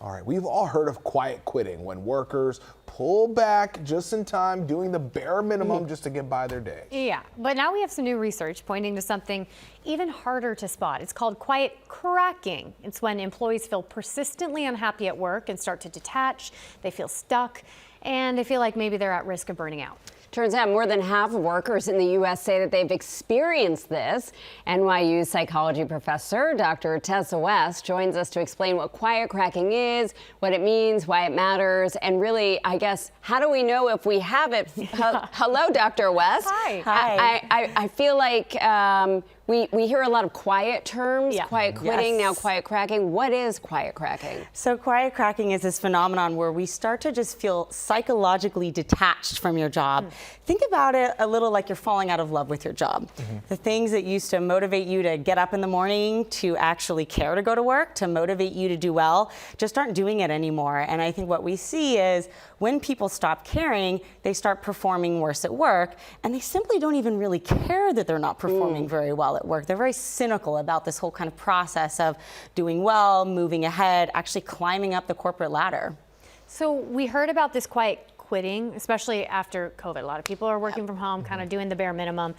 All right, we've all heard of quiet quitting, when workers pull back just in time, doing the bare minimum just to get by their day. Yeah, but now we have some new research pointing to something even harder to spot. It's called quiet cracking. It's when employees feel persistently unhappy at work and start to detach, they feel stuck, and they feel like maybe they're at risk of burning out. Turns out more than half of workers in the U.S. say that they've experienced this. NYU psychology professor Dr. Tessa West joins us to explain what quiet cracking is, what it means, why it matters, and really, I guess, how do we know if we have it? Hello, Dr. West. Hi. Hi. I feel like we hear a lot of quiet terms, quiet quitting, now quiet cracking. What is quiet cracking? So quiet cracking is this phenomenon where we start to just feel psychologically detached from your job. Think about it a little like you're falling out of love with your job. The things that used to motivate you to get up in the morning, to actually care to go to work, to motivate you to do well, just aren't doing it anymore. And I think what we see is when people stop caring, they start performing worse at work, and they simply don't even really care that they're not performing very well at work. They're very cynical about this whole kind of process of doing well, moving ahead, actually climbing up the corporate ladder. So we heard about this quiet quitting, especially after COVID. A lot of people are working from home, kind of doing the bare minimum.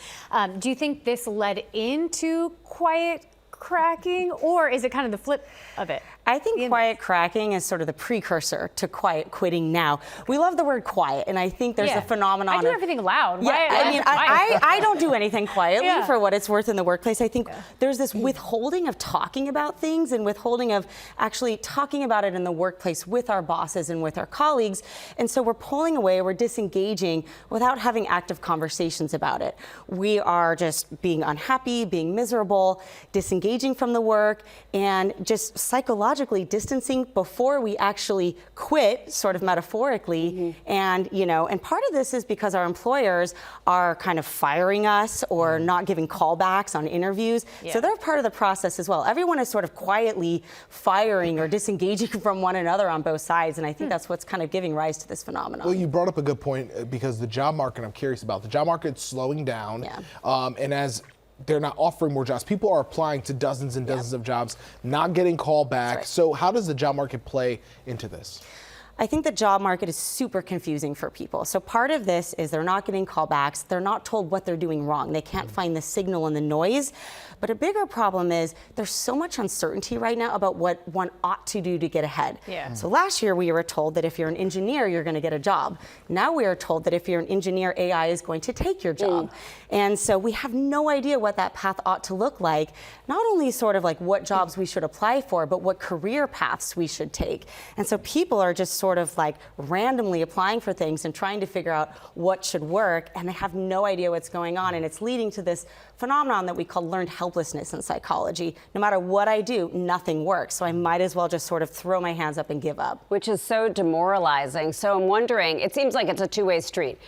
Do you think this led into quiet cracking, or is it kind of the flip of it? I think quiet cracking is sort of the precursor to quiet quitting now. We love the word quiet, and I think there's a phenomenon. I do everything loud. I don't do anything quietly for what it's worth in the workplace. I think there's this withholding of talking about things and withholding of actually talking about it in the workplace with our bosses and with our colleagues. And so we're pulling away, we're disengaging without having active conversations about it. We are just being unhappy, being miserable, disengaging from the work, and just psychologically distancing before we actually quit, sort of metaphorically. And, and part of this is because our employers are kind of firing us or not giving callbacks on interviews. So they're part of the process as well. Everyone is sort of quietly firing or disengaging from one another on both sides. And I think that's what's kind of giving rise to this phenomenon. Well, you brought up a good point, because the job market, I'm curious about. The job market's slowing down. And as they're not offering more jobs, people are applying to dozens and dozens of jobs, not getting called back. So how does the job market play into this? I think the job market is super confusing for people. So part of this is they're not getting callbacks. They're not told what they're doing wrong. They can't find the signal in the noise. But a bigger problem is there's so much uncertainty right now about what one ought to do to get ahead. So last year we were told that if you're an engineer, you're going to get a job. Now we are told that if you're an engineer, AI is going to take your job. And so we have no idea what that path ought to look like. Not only sort of like what jobs we should apply for, but what career paths we should take. And so people are just sort of like randomly applying for things and trying to figure out what should work, and they have no idea what's going on. And it's leading to this phenomenon that we call learned helplessness in psychology. No matter what I do, nothing works. So I might as well just sort of throw my hands up and give up. Which is so demoralizing. So I'm wondering, it seems like it's a two-way street.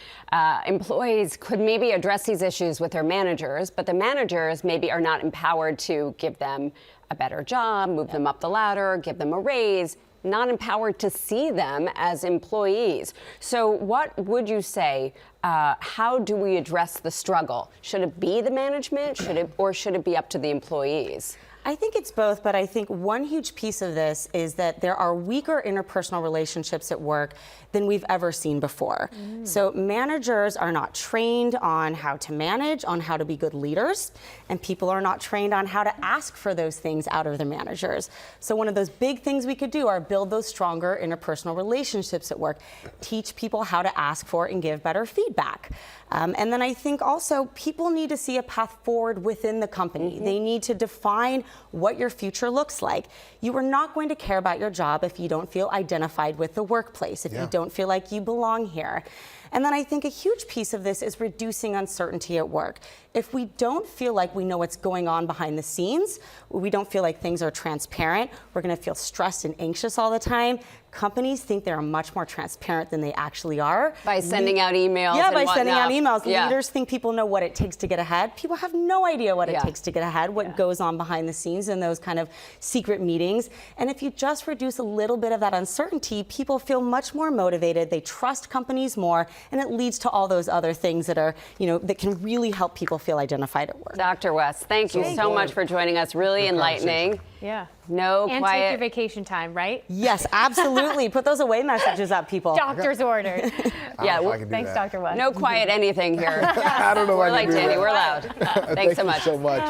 Employees could maybe address these issues with their managers, but the managers maybe are not empowered to give them a better job, move them up the ladder, give them a raise, not empowered to see them as employees. So what would you say, how do we address the struggle? Should it be the management, or should it be up to the employees? I think it's both, but I think one huge piece of this is that there are weaker interpersonal relationships at work than we've ever seen before. So managers are not trained on how to manage, on how to be good leaders, and people are not trained on how to ask for those things out of their managers. So one of those big things we could do are build those stronger interpersonal relationships at work, teach people how to ask for and give better feedback. And then I think also people need to see a path forward within the company. They need to define what your future looks like. You are not going to care about your job if you don't feel identified with the workplace, if you don't feel like you belong here. And then I think a huge piece of this is reducing uncertainty at work. If we don't feel like we know what's going on behind the scenes, we don't feel like things are transparent, we're going to feel stressed and anxious all the time. Companies think they're much more transparent than they actually are. By sending out emails sending out emails. Leaders think people know what it takes to get ahead. People have no idea what it takes to get ahead, what goes on behind the scenes in those kind of secret meetings. And if you just reduce a little bit of that uncertainty, people feel much more motivated, they trust companies more, and it leads to all those other things that are, that can really help people feel identified at work. Dr. West, thank you so much for joining us. Really enlightening. Yeah. No and quiet. take your vacation time, right? Yes, absolutely. Put those away messages up, people. Doctor's ordered. Yeah. Thanks, Dr. West. No quiet anything here. I don't know why We're like Danny. We're loud. Thanks so much. Thank you so much.